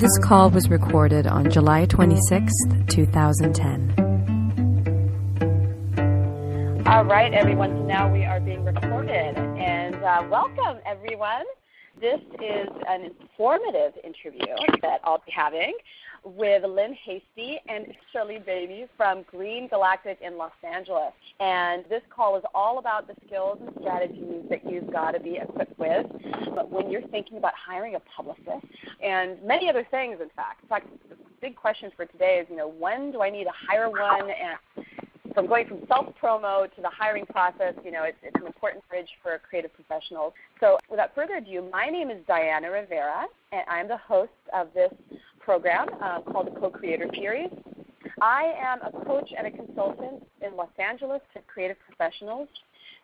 This call was recorded on July 26th, 2010. All right, everyone. So now we are being recorded. And welcome, everyone. This is an informative interview that I'll be having with Lynn Hasty and Charlene Boehne from Galactic in Los Angeles. And this call is all about the skills and strategies that you've got to be equipped with when you're thinking about hiring a publicist and many other things, in fact. In fact, the big question for today is, when do I need to hire one? And from going from self-promo to the hiring process, it's an important bridge for creative professionals. So without further ado, my name is Diana Rivera, and I'm the host of this program called the Co-Creator Series. I am a coach and a consultant in Los Angeles to creative professionals.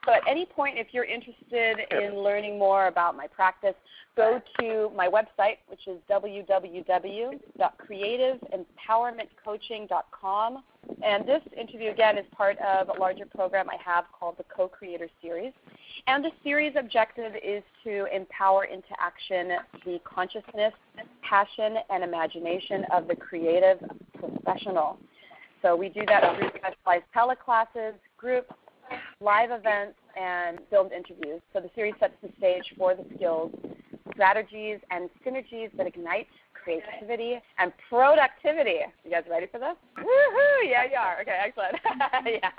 So at any point, if you're interested in learning more about my practice, go to my website, which is www.creativeempowermentcoaching.com. And this interview, again, is part of a larger program I have called the Co-Creator Series. And the series objective is to empower into action the consciousness, passion, and imagination of the creative professional. So we do that through specialized teleclasses, groups, live events, and filmed interviews. So the series sets the stage for the skills, strategies, and synergies that ignite creativity and productivity. You guys ready for this? Woohoo! Yeah, you are. Okay, excellent. Yeah.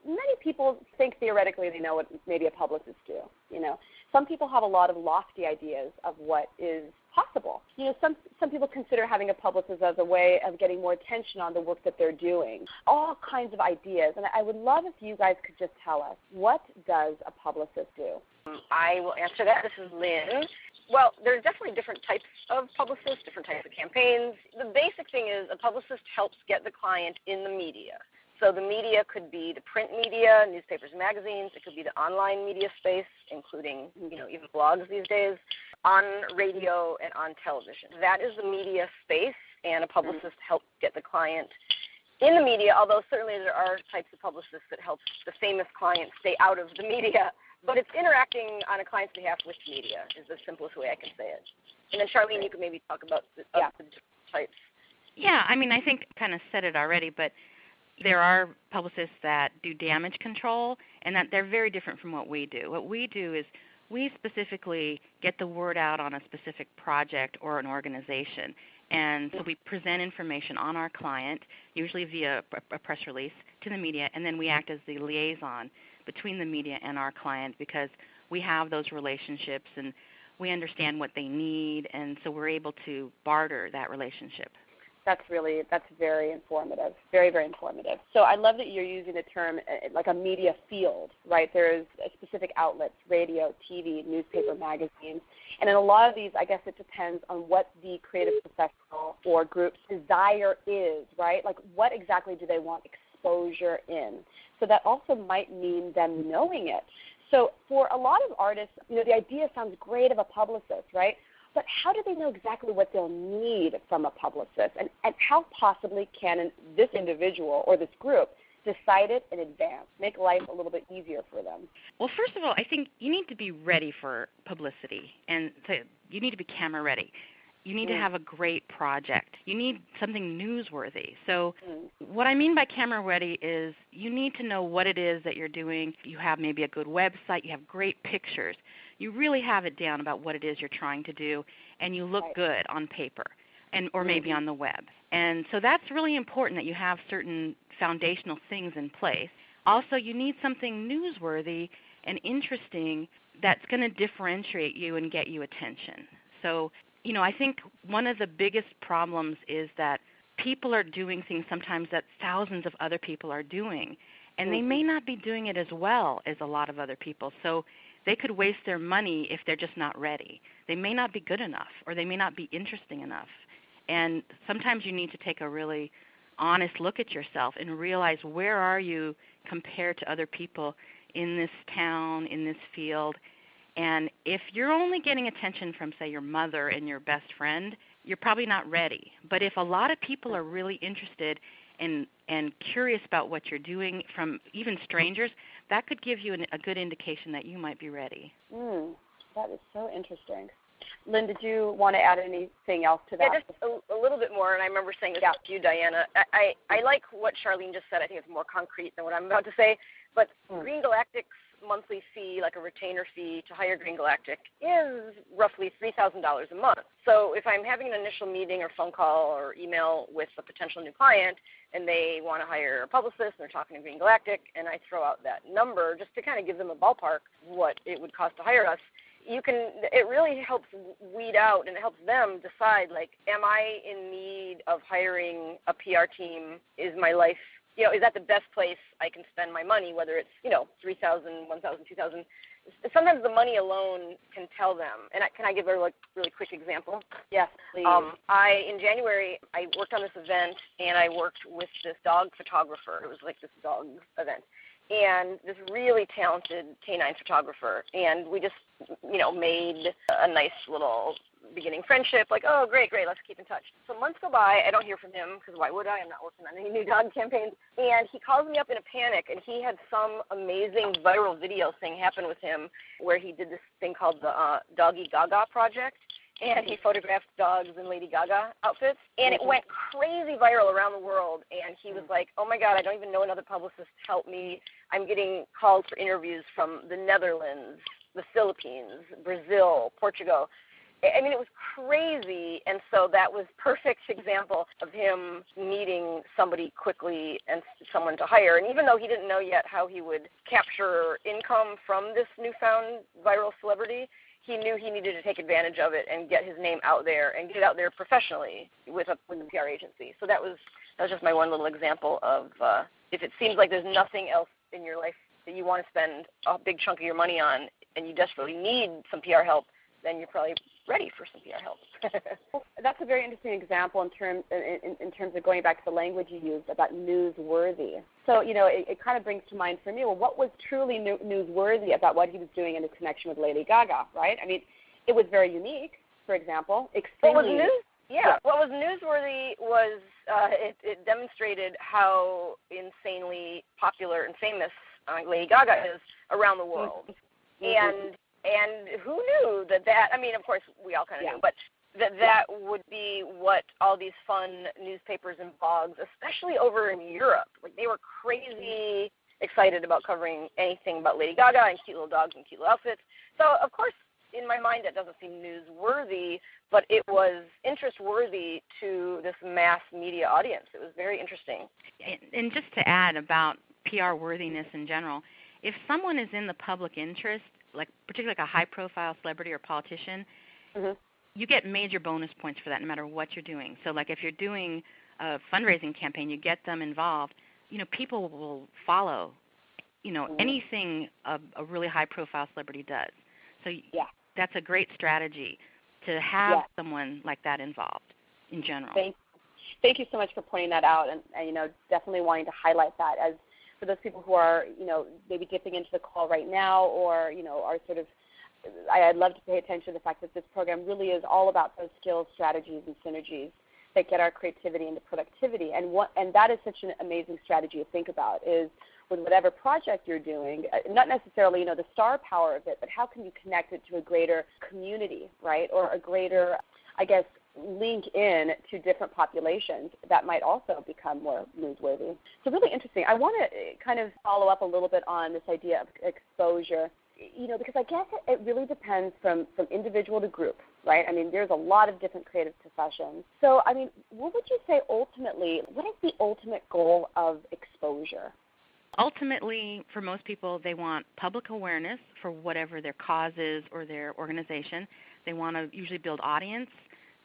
Many people think theoretically they know what maybe a publicist do. Some people have a lot of lofty ideas of what is possible. Some people consider having a publicist as a way of getting more attention on the work that they're doing. All kinds of ideas. And I would love if you guys could just tell us, what does a publicist do? I will answer that. This is Lynn. Well, there's definitely different types of publicists, different types of campaigns. The basic thing is a publicist helps get the client in the media. So the media could be the print media, newspapers and magazines. It could be the online media space, including even blogs these days, on radio and on television. That is the media space, and a publicist helps get the client in the media, although certainly there are types of publicists that help the famous client stay out of the media. But it's interacting on a client's behalf with media is the simplest way I can say it. And then, Charlene, you could maybe talk about the different types. Yeah, I think I kind of said it already, but there are publicists that do damage control, and that they're very different from what we do. What we do is we specifically get the word out on a specific project or an organization. And so we present information on our client, usually via a press release, to the media, and then we act as the liaison between the media and our client because we have those relationships and we understand what they need, and so we're able to barter that relationship. That's very informative, very, very informative. So I love that you're using the term like a media field, right? There's specific outlets, radio, TV, newspaper, magazines. And in a lot of these, I guess it depends on what the creative professional or group's desire is, right? Like what exactly do they want exposure in? So that also might mean them knowing it. So for a lot of artists, the idea sounds great of a publicist, right? But how do they know exactly what they'll need from a publicist? And how possibly can this individual or this group decide it in advance, make life a little bit easier for them? Well, first of all, I think you need to be ready for publicity, and you need to be camera ready. You need to have a great project. You need something newsworthy. So what I mean by camera ready is you need to know what it is that you're doing. You have maybe a good website. You have great pictures. You really have it down about what it is you're trying to do, and you look good on paper or maybe on the web. And so that's really important that you have certain foundational things in place. Also, you need something newsworthy and interesting that's going to differentiate you and get you attention. So I think one of the biggest problems is that people are doing things sometimes that thousands of other people are doing, and they may not be doing it as well as a lot of other people. So they could waste their money if they're just not ready. They may not be good enough, or they may not be interesting enough. And sometimes you need to take a really honest look at yourself and realize where are you compared to other people in this town, in this field. And if you're only getting attention from, say, your mother and your best friend, you're probably not ready. But if a lot of people are really interested and curious about what you're doing, from even strangers, that could give you a good indication that you might be ready. That is so interesting. Lynn, did you want to add anything else to that? Yeah, just a little bit more, and I remember saying this to you, Diana. I like what Charlene just said. I think it's more concrete than what I'm about to say. But Green Galactic's monthly fee, like a retainer fee to hire Green Galactic, is roughly $3,000 a month. So if I'm having an initial meeting or phone call or email with a potential new client and they want to hire a publicist and they're talking to Green Galactic, and I throw out that number just to kind of give them a ballpark what it would cost to hire us, it really helps weed out, and it helps them decide, like, am I in need of hiring a PR team? Is my life, is that the best place I can spend my money, whether it's, $3,000, $1,000, $2,000. Sometimes the money alone can tell them. And can I give a really quick example? Yes, please. In January, I worked on this event, and I worked with this dog photographer. It was like this dog event. And this really talented canine photographer. And we just, made a nice little beginning friendship, like, oh, great, let's keep in touch. So months go by, I don't hear from him, because why would I? I'm not working on any new dog campaigns. And he calls me up in a panic, and he had some amazing viral video thing happen with him where he did this thing called the Doggy Gaga Project. And he photographed dogs in Lady Gaga outfits, and it went crazy viral around the world. And he was like, oh, my God, I don't even know another publicist. Help me. I'm getting calls for interviews from the Netherlands, the Philippines, Brazil, Portugal. I mean, it was crazy, and so that was perfect example of him needing somebody quickly and someone to hire. And even though he didn't know yet how he would capture income from this newfound viral celebrity, he knew he needed to take advantage of it and get his name out there and get it out there professionally with a PR agency. So that was just my one little example of if it seems like there's nothing else in your life that you want to spend a big chunk of your money on and you desperately need some PR help, then you're probably ready for some PR help. That's a very interesting example in terms of going back to the language you used about newsworthy. So, it kind of brings to mind for me, well, what was truly newsworthy about what he was doing in his connection with Lady Gaga, right? I mean, it was very unique, for example. Extremely. What was newsworthy was it demonstrated how insanely popular and famous Lady Gaga is around the world. Mm-hmm. And who knew that I mean, of course, we all kind of knew, but that would be what all these fun newspapers and blogs, especially over in Europe, like they were crazy excited about covering anything about Lady Gaga and cute little dogs and cute little outfits. So, of course, in my mind, that doesn't seem newsworthy, but it was interest-worthy to this mass media audience. It was very interesting. And just to add about PR worthiness in general, if someone is in the public interest, like particularly like a high-profile celebrity or politician, you get major bonus points for that no matter what you're doing. So like if you're doing a fundraising campaign, you get them involved, people will follow, anything a really high-profile celebrity does. So that's a great strategy to have someone like that involved in general. Thank you so much for pointing that out and definitely wanting to highlight that as for those people who are, maybe dipping into the call right now or, are sort of, I'd love to pay attention to the fact that this program really is all about those skills, strategies, and synergies that get our creativity into productivity. And that is such an amazing strategy to think about is with whatever project you're doing, not necessarily, the star power of it, but how can you connect it to a greater community, right, or a greater, I guess, link in to different populations that might also become more newsworthy. So really interesting. I want to kind of follow up a little bit on this idea of exposure, because I guess it really depends from individual to group, right? I mean, there's a lot of different creative professions. So, I mean, what would you say ultimately, what is the ultimate goal of exposure? Ultimately, for most people, they want public awareness for whatever their cause is or their organization. They want to usually build audience,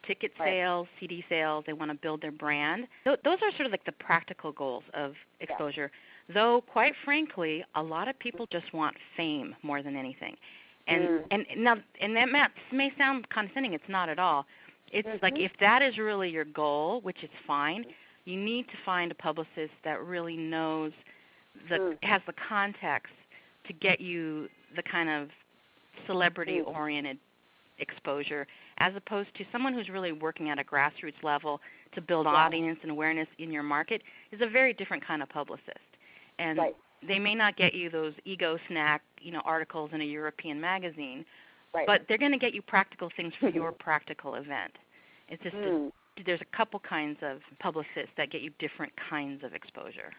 ticket sales, CD sales. They want to build their brand. Those are sort of like the practical goals of exposure. Though, quite frankly, a lot of people just want fame more than anything. And that may sound condescending. It's not at all. It's like if that is really your goal, which is fine, you need to find a publicist that really knows, has the context to get you the kind of celebrity-oriented exposure, as opposed to someone who's really working at a grassroots level to build audience and awareness in your market is a very different kind of publicist. And they may not get you those ego snack, articles in a European magazine, Right. but they're going to get you practical things for your practical event. It's just there's a couple kinds of publicists that get you different kinds of exposure.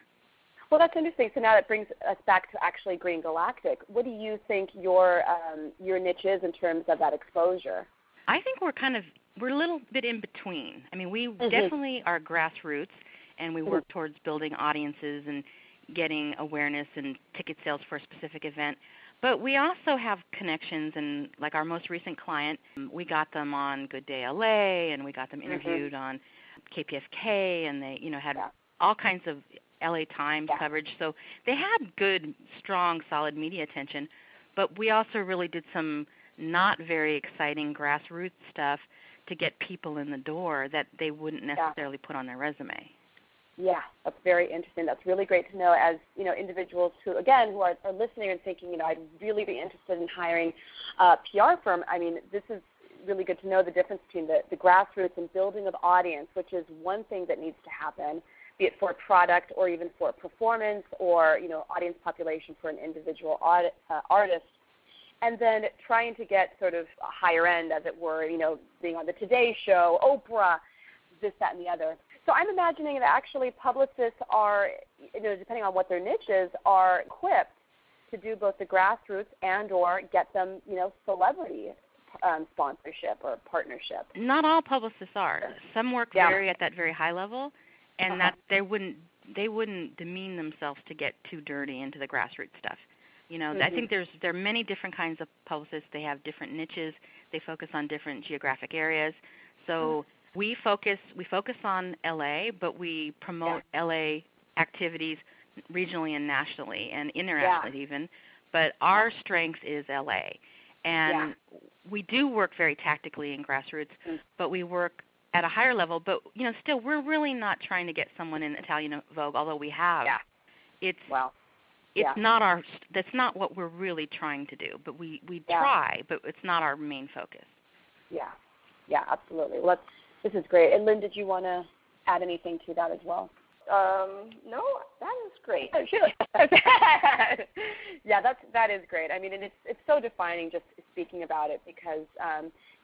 Well, that's interesting. So now that brings us back to actually Green Galactic. What do you think your niche is in terms of that exposure? I think we're a little bit in between. I mean, we definitely are grassroots, and we work towards building audiences and getting awareness and ticket sales for a specific event. But we also have connections, and like our most recent client, we got them on Good Day LA, and we got them interviewed on KPFK, and they had all kinds of LA Times coverage. So they had good, strong, solid media attention. But we also really did some not very exciting grassroots stuff to get people in the door that they wouldn't necessarily put on their resume. Yeah, that's very interesting. That's really great to know as, individuals who are listening and thinking, I'd really be interested in hiring a PR firm. I mean, this is really good to know the difference between the grassroots and building of audience, which is one thing that needs to happen, be it for a product or even for a performance or, audience population for an individual artist. And then trying to get sort of a higher end, as it were, being on the Today Show, Oprah, this, that, and the other. So I'm imagining that actually publicists are, depending on what their niche is, are equipped to do both the grassroots and or get them, celebrity sponsorship or partnership. Not all publicists are. Some work at that very high level, and that they wouldn't demean themselves to get too dirty into the grassroots stuff. I think there are many different kinds of publicists. They have different niches. They focus on different geographic areas. So we focus on LA, but we promote LA activities regionally and nationally and internationally even. But our strength is LA. And we do work very tactically in grassroots, but we work at a higher level. But, still, we're really not trying to get someone in Italian Vogue, although we have. It's not that's not what we're really trying to do. But we try, but it's not our main focus. Yeah, absolutely. Well, this is great. And Lynn, did you want to add anything to that as well? No, that is great. Yeah, that is great. I mean, and it's so defining just speaking about it because,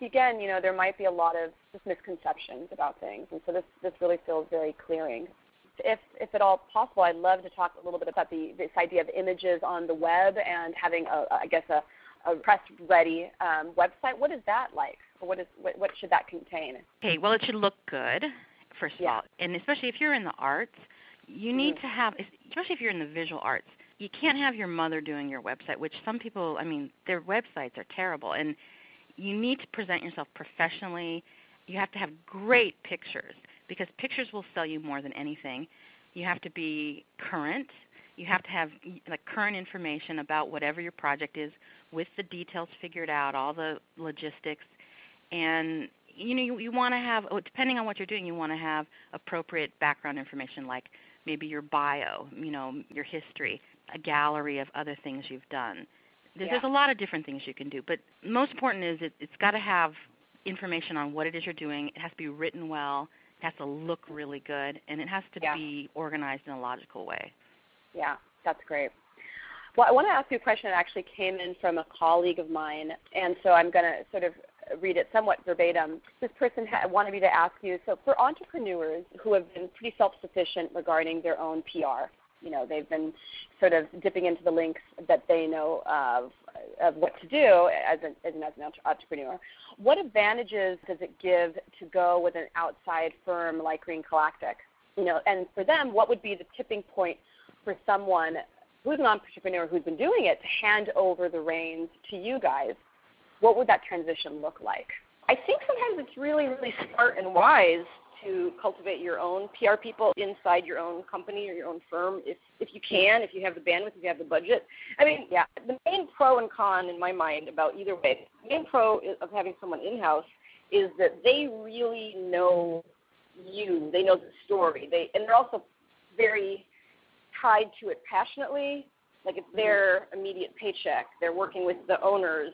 again, there might be a lot of just misconceptions about things, and so this really feels very clearing. If at all possible, I'd love to talk a little bit about this idea of images on the web and having a press-ready website. What is that like? Or what should that contain? Okay, well, it should look good, first of all. And especially if you're in the arts, you need to have, especially if you're in the visual arts, you can't have your mother doing your website, which some people, their websites are terrible. And you need to present yourself professionally. You have to have great pictures because pictures will sell you more than anything. You have to be current. You have to have current information about whatever your project is with the details figured out, all the logistics. And, you want to have, depending on what you're doing, you want to have appropriate background information like maybe your bio, your history, a gallery of other things you've done. There's a lot of different things you can do, but most important is it's got to have information on what it is you're doing. It has to be written well. It has to look really good, and it has to be organized in a logical way. Yeah, that's great. Well, I want to ask you a question that actually came in from a colleague of mine, and so I'm going to sort of read it somewhat verbatim. This person wanted me to ask you, so for entrepreneurs who have been pretty self-sufficient regarding their own PR, they've been sort of dipping into the links that they know of what to do as an entrepreneur, what advantages does it give to go with an outside firm like Green Galactic? And for them, what would be the tipping point for someone who's an entrepreneur who's been doing it to hand over the reins to you guys? What would that transition look like? I think sometimes it's really, really smart and wise to cultivate your own PR people inside your own company or your own firm if you can, if you have the bandwidth, if you have the budget. The main pro and con in my mind about either way, the main pro of having someone in-house is that they really know you. They know the story. And they're also very tied to it passionately. Like it's their immediate paycheck. They're working with the owners.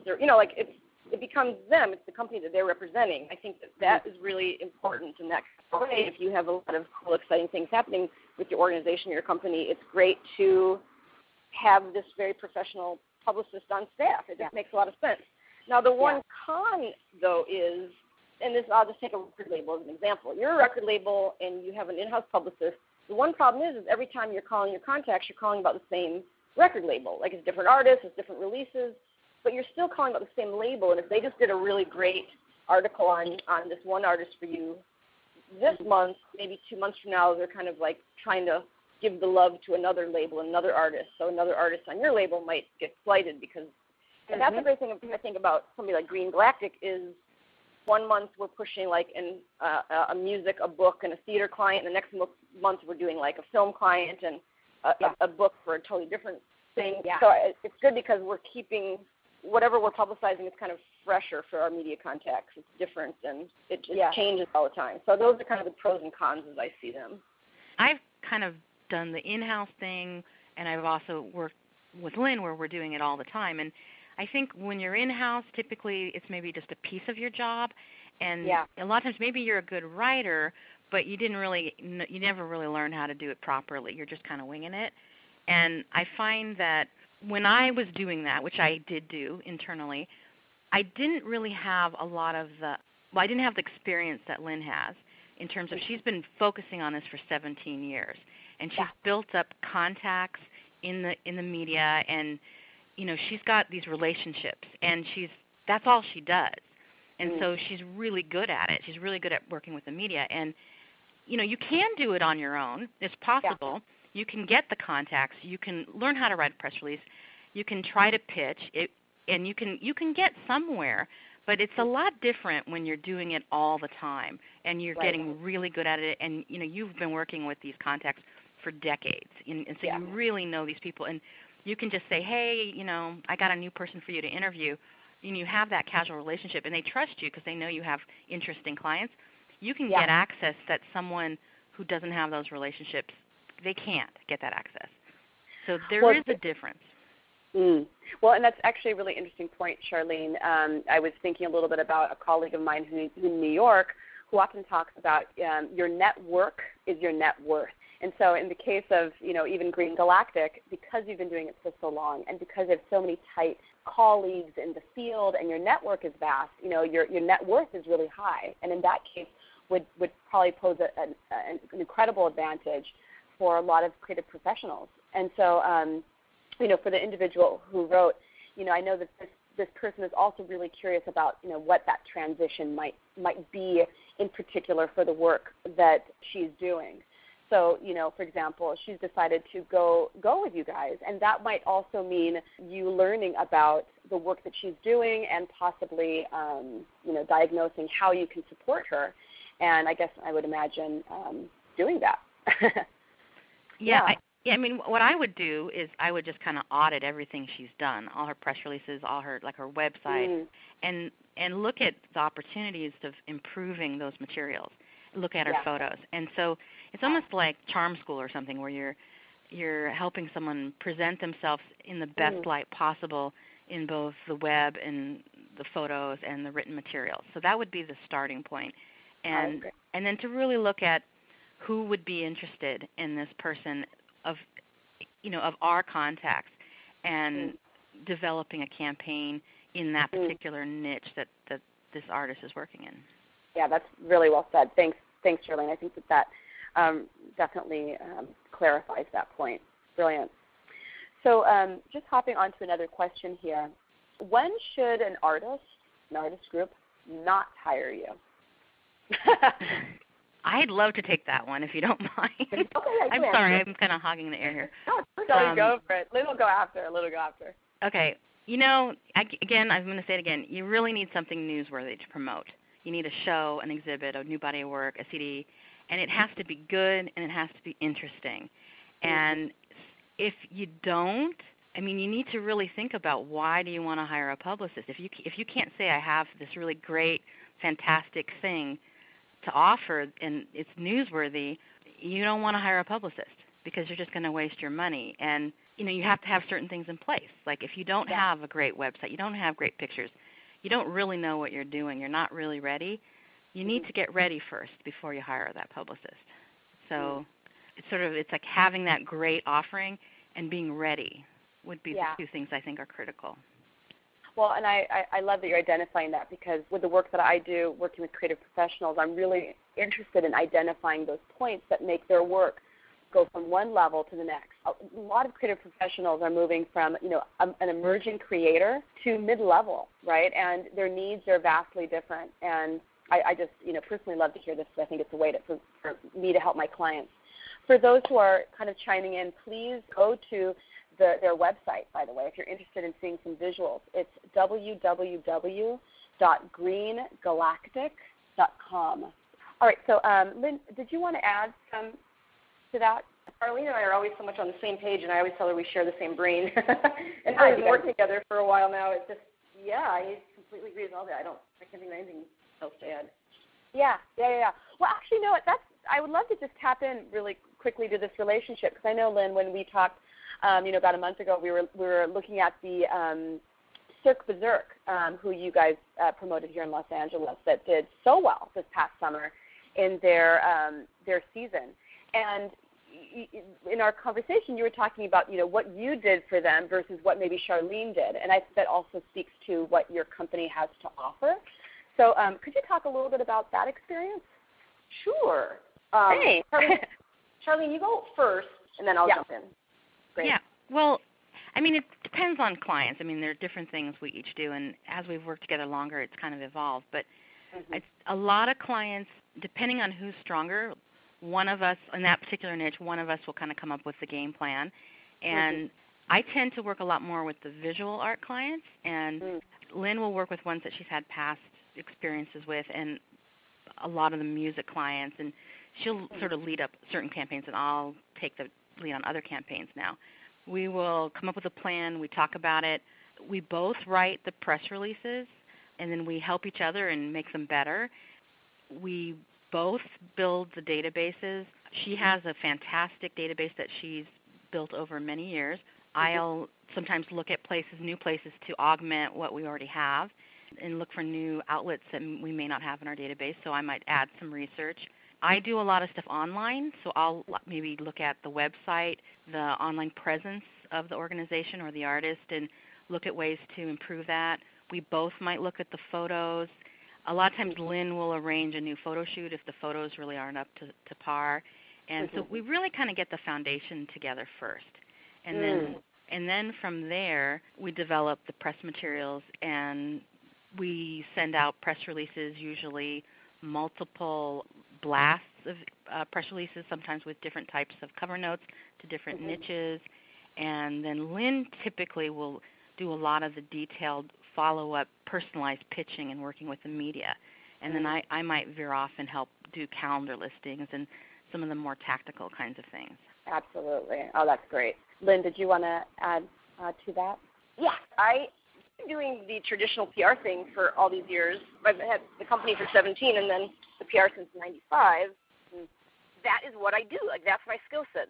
It becomes them. It's the company that they're representing. I think that is really important in that way. If you have a lot of cool, exciting things happening with your organization, your company, it's great to have this very professional publicist on staff. It just makes a lot of sense. Now, the one con, though, is, and this, I'll just take a record label as an example. You're a record label and you have an in-house publicist. The one problem is every time you're calling your contacts, you're calling about the same record label. Like, it's different artists, it's different releases, but you're still calling about the same label. And if they just did a really great article on this one artist for you this month, maybe 2 months from now, they're kind of like trying to give the love to another label, another artist. So another artist on your label might get slighted because, and that's the great thing I think about somebody like Green Galactic is 1 month we're pushing like a music, a book, and a theater client, and the next month we're doing like a film client and a book for a totally different thing. Yeah. So it's good because we're keeping whatever we're publicizing is kind of fresher for our media contacts. It's different and it just changes all the time. So those are kind of the pros and cons as I see them. I've kind of done the in-house thing, and I've also worked with Lynn where we're doing it all the time. And I think when you're in-house, typically it's maybe just a piece of your job, and a lot of times maybe you're a good writer, but you never really learned how to do it properly. You're just kind of winging it. And I find that when I was doing that, which I did do internally, I didn't really have I didn't have the experience that Lynn has in terms of she's been focusing on this for 17 years. And she's built up contacts in the media, and she's got these relationships, and that's all she does. And so she's really good at it. She's really good at working with the media. And you can do it on your own. It's possible. Yeah. You can get the contacts. You can learn how to write a press release. You can try to pitch it, and you can get somewhere. But it's a lot different when you're doing it all the time, and you're getting really good at it. And you've been working with these contacts for decades, and so you really know these people, and you can just say, hey, I got a new person for you to interview, and you have that casual relationship, and they trust you because they know you have interesting clients. You can get access that someone who doesn't have those relationships, they can't get that access. So there is a difference. Well, and that's actually a really interesting point, Charlene. I was thinking a little bit about a colleague of mine who's in New York who often talks about your network is your net worth. And so in the case of, even Green Galactic, because you've been doing it for so long and because you have so many tight colleagues in the field and your network is vast, your net worth is really high. And in that case would probably pose an incredible advantage for a lot of creative professionals. And so, for the individual who wrote, I know that this person is also really curious about, what that transition might be in particular for the work that she's doing. So, for example, she's decided to go with you guys, and that might also mean you learning about the work that she's doing and possibly, diagnosing how you can support her. And I guess I would imagine doing that. I mean, what I would do is I would just kind of audit everything she's done, all her press releases, all her her website, and look at the opportunities of improving those materials. Look at her photos. And so it's almost like charm school or something where you're helping someone present themselves in the best light possible in both the web and the photos and the written materials. So that would be the starting point. And then to really look at who would be interested in this person of our contacts and developing a campaign in that particular niche that this artist is working in. Yeah, that's really well said. Thanks, Charlene. I think that definitely clarifies that point. Brilliant. So just hopping on to another question here. When should an artist group, not hire you? I'd love to take that one if you don't mind. Okay, I'm sorry, I'm kind of hogging the air here. No, go for it. Lynn will go after. Okay. Again, I'm going to say it again. You really need something newsworthy to promote. You need a show, an exhibit, a new body of work, a CD, and it has to be good and it has to be interesting. And if you don't, you need to really think about why do you want to hire a publicist. If you can't say I have this really great, fantastic thing to offer and it's newsworthy, you don't want to hire a publicist because you're just going to waste your money. And you have to have certain things in place. Like if you don't have a great website, you don't have great pictures, you don't really know what you're doing, you're not really ready, you need to get ready first before you hire that publicist. So it's like having that great offering and being ready would be the two things I think are critical. Well, and I love that you're identifying that, because with the work that I do, working with creative professionals, I'm really interested in identifying those points that make their work go from one level to the next. A lot of creative professionals are moving from, an emerging creator to mid-level, right? And their needs are vastly different. And I just, personally love to hear this, because I think it's a way for me to help my clients. For those who are kind of chiming in, please go to their website, by the way, if you're interested in seeing some visuals. It's www.greengalactic.com. All right, so Lynn, did you want to add some to that? Charlene and I are always so much on the same page, and I always tell her we share the same brain. And we've been working together for a while now. It's just, I completely agree with all that. I can't think of anything else to add. Yeah. Well, actually, I would love to just tap in really quickly to this relationship, because I know, Lynn, when we talked, about a month ago, we were looking at the Cirque Berserk, who you guys promoted here in Los Angeles, that did so well this past summer in their season. And in our conversation, you were talking about, what you did for them versus what maybe Charlene did, and I think that also speaks to what your company has to offer. So could you talk a little bit about that experience? Sure. Hey. Charlene, you go first, and then I'll jump in. Great. Yeah. Well, it depends on clients. There are different things we each do, and as we've worked together longer, it's kind of evolved. But a lot of clients, depending on who's stronger, one of us, in that particular niche, one of us will kind of come up with the game plan. And I tend to work a lot more with the visual art clients, and Lynn will work with ones that she's had past experiences with, and a lot of the music clients, and she'll sort of lead up certain campaigns, and I'll take the lead on other campaigns now. We will come up with a plan. We talk about it. We both write the press releases, and then we help each other and make them better. We both build the databases. She has a fantastic database that she's built over many years. I'll sometimes look at new places to augment what we already have and look for new outlets that we may not have in our database, so I might add some research. I do a lot of stuff online, so I'll maybe look at the website, the online presence of the organization or the artist, and look at ways to improve that. We both might look at the photos. A lot of times Lynn will arrange a new photo shoot if the photos really aren't up to par. And so we really kind of get the foundation together first. And then from there, we develop the press materials, and we send out press releases, usually multiple blasts of press releases, sometimes with different types of cover notes to different niches. And then Lynn typically will do a lot of the detailed follow-up, personalized pitching and working with the media. And then I might veer off and help do calendar listings and some of the more tactical kinds of things. Absolutely. Oh, that's great. Lynn, did you want to add to that? Yeah, I've been doing the traditional PR thing for all these years. I've had the company for 17 and then the PR since 95. That is what I do. That's my skill set.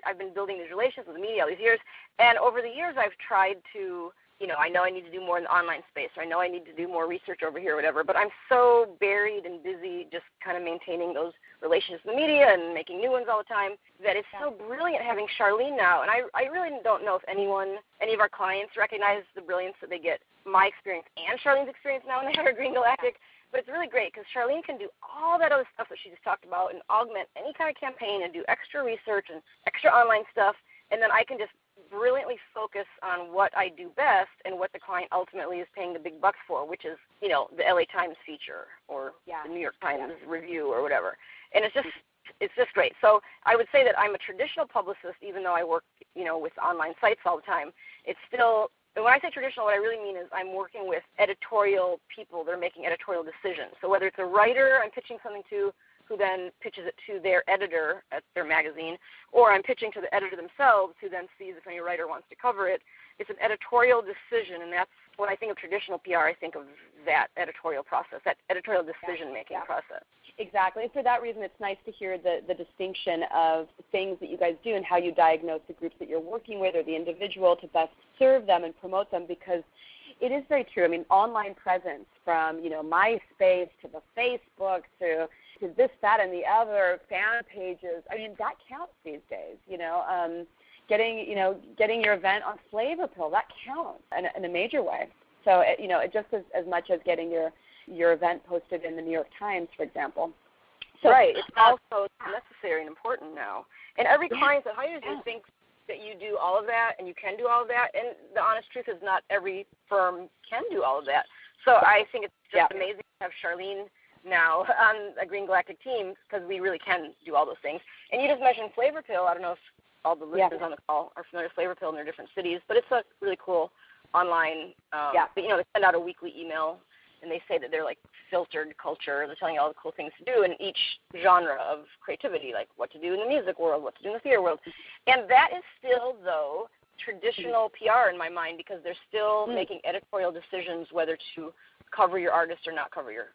I've been building these relations with the media all these years. And over the years, I've tried to, I know I need to do more in the online space, or I know I need to do more research over here or whatever, but I'm so buried and busy just kind of maintaining those relations with the media and making new ones all the time that it's so brilliant having Charlene now. And I really don't know if any of our clients recognize the brilliance that they get, my experience and Charlene's experience now when they hire Green Galactic. But it's really great because Charlene can do all that other stuff that she just talked about and augment any kind of campaign and do extra research and extra online stuff. And then I can just brilliantly focus on what I do best and what the client ultimately is paying the big bucks for, which is, the LA Times feature or the New York Times review or whatever. And it's just great. So I would say that I'm a traditional publicist, even though I work, with online sites all the time. It's still, and when I say traditional, what I really mean is I'm working with editorial people that are making editorial decisions. So whether it's a writer I'm pitching something to who then pitches it to their editor at their magazine, or I'm pitching to the editor themselves who then sees if any writer wants to cover it. It's an editorial decision, and that's when I think of traditional PR, I think of that editorial process, that editorial decision-making process. Exactly. And for that reason, it's nice to hear the distinction of things that you guys do and how you diagnose the groups that you're working with or the individual to best serve them and promote them, because it is very true. Online presence from, MySpace to the Facebook to this, that, and the other, fan pages, that counts these days, getting your event on Flavor Pill, that counts in a major way. So, just as much as getting your event posted in the New York Times, for example. So, right. It's also necessary and important now. And every client that hires you thinks that you do all of that and you can do all of that. And the honest truth is not every firm can do all of that. So I think it's just amazing to have Charlene now on a Green Galactic team because we really can do all those things. And you just mentioned Flavor Pill. I don't know if all the listeners on the call are familiar with Flavor Pill in their different cities, but it's a really cool online, they send out a weekly email, and they say that they're like filtered culture. They're telling you all the cool things to do in each genre of creativity, like what to do in the music world, what to do in the theater world. And that is still, though, traditional PR in my mind because they're still making editorial decisions whether to cover your artist or not cover your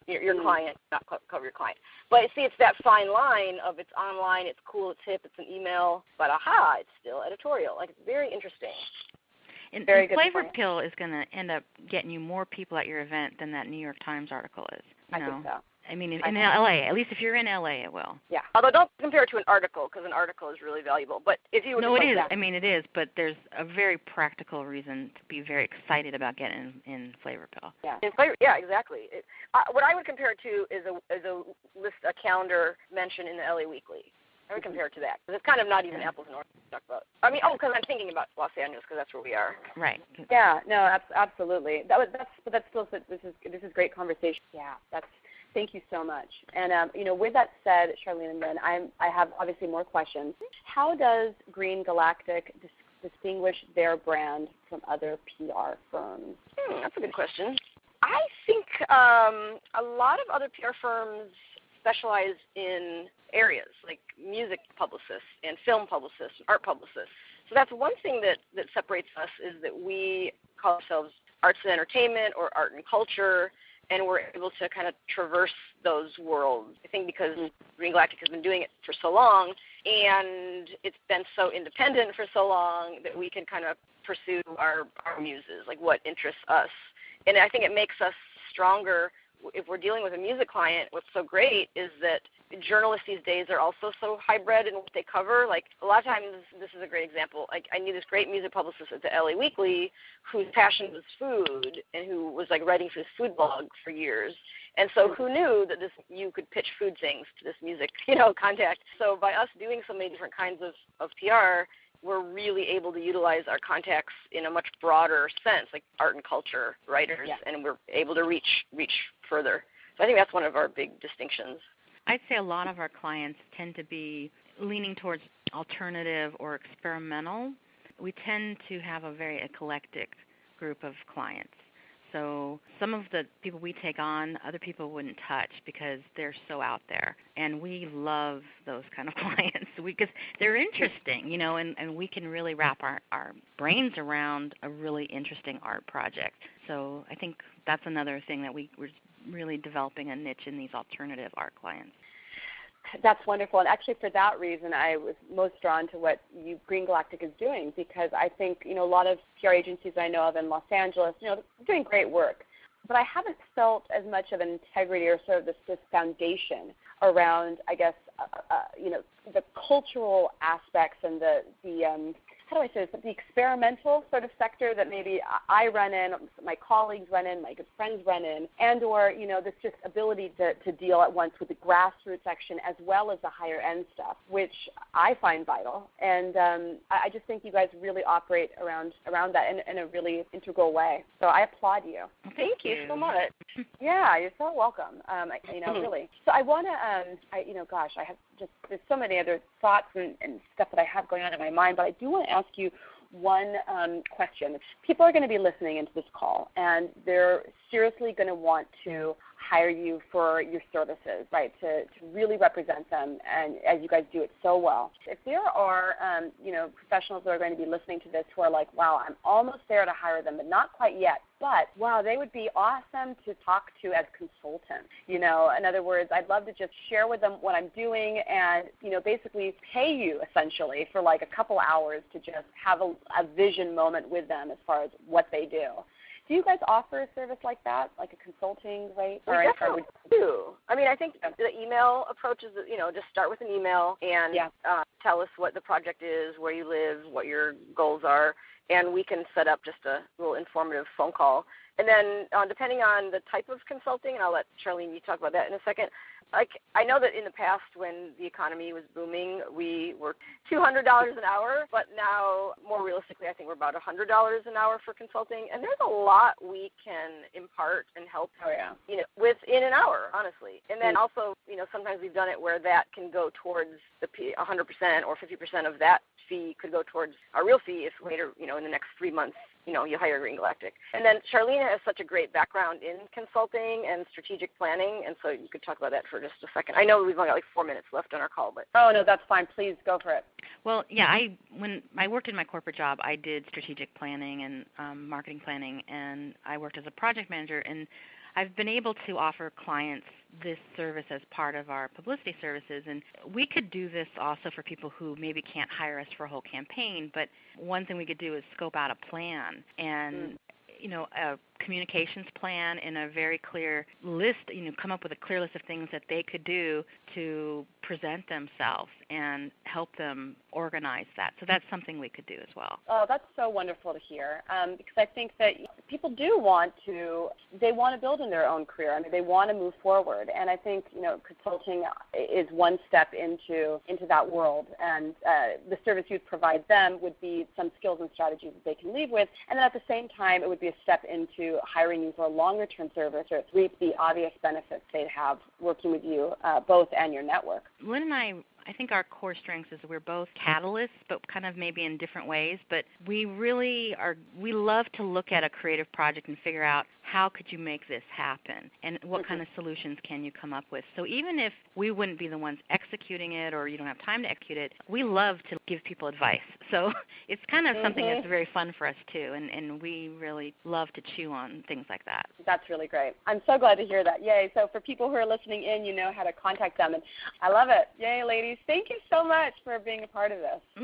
client, not cover your client. But see, it's that fine line of it's online, it's cool, it's hip, it's an email, but it's still editorial. Like, it's very interesting. And Flavor Pill is going to end up getting you more people at your event than that New York Times article is. I think so. I mean, in L.A., at least if you're in L.A., it will. Yeah. Although don't compare it to an article because an article is really valuable. But if you it is. I mean, it is. But there's a very practical reason to be very excited about getting in Flavor Pill. Yeah. Exactly. What I would compare it to is a calendar mention in the L.A. Weekly. I would compare it to that because it's kind of not even apples and oranges to talk about. I mean, because I'm thinking about Los Angeles because that's where we are. Right. Yeah. No. Absolutely. That's still this is great conversation. Yeah. Thank you so much. And with that said, Charlene and Lynn, I have obviously more questions. How does Green Galactic distinguish their brand from other PR firms? That's a good question. I think a lot of other PR firms specialize in areas like music publicists and film publicists and art publicists. So that's one thing that separates us is that we call ourselves arts and entertainment or art and culture, and we're able to kind of traverse those worlds. I think because Green Galactic has been doing it for so long and it's been so independent for so long that we can kind of pursue our muses, like what interests us. And I think it makes us stronger. If we're dealing with a music client, what's so great is that journalists these days are also so hybrid in what they cover. Like a lot of times, this is a great example. Like I knew this great music publicist at the LA Weekly whose passion was food and who was like writing for this food blog for years. And so who knew that you could pitch food things to this music, contact. So by us doing so many different kinds of PR, we're really able to utilize our contacts in a much broader sense, like art and culture writers, and we're able to reach further. So I think that's one of our big distinctions. I'd say a lot of our clients tend to be leaning towards alternative or experimental. We tend to have a very eclectic group of clients. So some of the people we take on, other people wouldn't touch because they're so out there. And we love those kind of clients because they're interesting, and we can really wrap our brains around a really interesting art project. So I think that's another thing that we're really developing a niche in these alternative art clients. That's wonderful. And actually for that reason, I was most drawn to what Green Galactic is doing because I think, a lot of PR agencies I know of in Los Angeles, they're doing great work. But I haven't felt as much of an integrity or sort of this foundation around, I guess, the cultural aspects and the how do I say this, the experimental sort of sector that maybe I run in, my colleagues run in, my good friends run in, and or, this just ability to deal at once with the grassroots section as well as the higher end stuff, which I find vital. And I just think you guys really operate around that in a really integral way. So I applaud you. Thank you so much. Yeah, you're so welcome. Really. So I want to, I have there's so many other thoughts and stuff that I have going on in my mind, but I do want to ask you one question. People are going to be listening into this call, and they're seriously going to want to hire you for your services, right, to really represent them, and as you guys do it so well. If there are, professionals that are going to be listening to this who are like, wow, I'm almost there to hire them, but not quite yet, but, wow, they would be awesome to talk to as consultants. In other words, I'd love to just share with them what I'm doing and, basically pay you essentially for like a couple hours to just have a vision moment with them as far as what they do. Do you guys offer a service like that, like a consulting rate? We definitely do. I mean, I think the email approach is, just start with an email and tell us what the project is, where you live, what your goals are, and we can set up just a little informative phone call. And then depending on the type of consulting, and I'll let Charlene, you talk about that in a second, I know that in the past when the economy was booming, we were $200 an hour, but now more realistically, I think we're about $100 an hour for consulting. And there's a lot we can impart and help within an hour, honestly. And then also, sometimes we've done it where that can go towards the 100% or 50% of that fee could go towards our real fee if later, in the next 3 months, you hire Green Galactic. And then Charlene has such a great background in consulting and strategic planning, and so you could talk about that for just a second. I know we've only got 4 minutes left on our call, but... Oh, no, that's fine. Please go for it. Well, when I worked in my corporate job, I did strategic planning and marketing planning, and I worked as a project manager, and I've been able to offer clients this service as part of our publicity services, and we could do this also for people who maybe can't hire us for a whole campaign, but one thing we could do is scope out a plan and a communications plan and a very clear list, come up with a clear list of things that they could do to present themselves and help them organize that. So that's something we could do as well. Oh, that's so wonderful to hear, because I think that people do want to build in their own career. I mean, they want to move forward, and I think, consulting is one step into that world, and the service you'd provide them would be some skills and strategies that they can leave with, and then at the same time, it would be a step into hiring you for a longer-term service or reap the obvious benefits they'd have working with you, both and your network. Lynn and I think our core strengths is we're both catalysts, but kind of maybe in different ways. But we love to look at a creative project and figure out how could you make this happen and what kind of solutions can you come up with. So even if we wouldn't be the ones executing it or you don't have time to execute it, we love to give people advice. So it's kind of something that's very fun for us too, and we really love to chew on things like that. That's really great. I'm so glad to hear that. Yay. So for people who are listening in, you know how to contact them. And I love it. Yay, ladies. Thank you so much for being a part of this.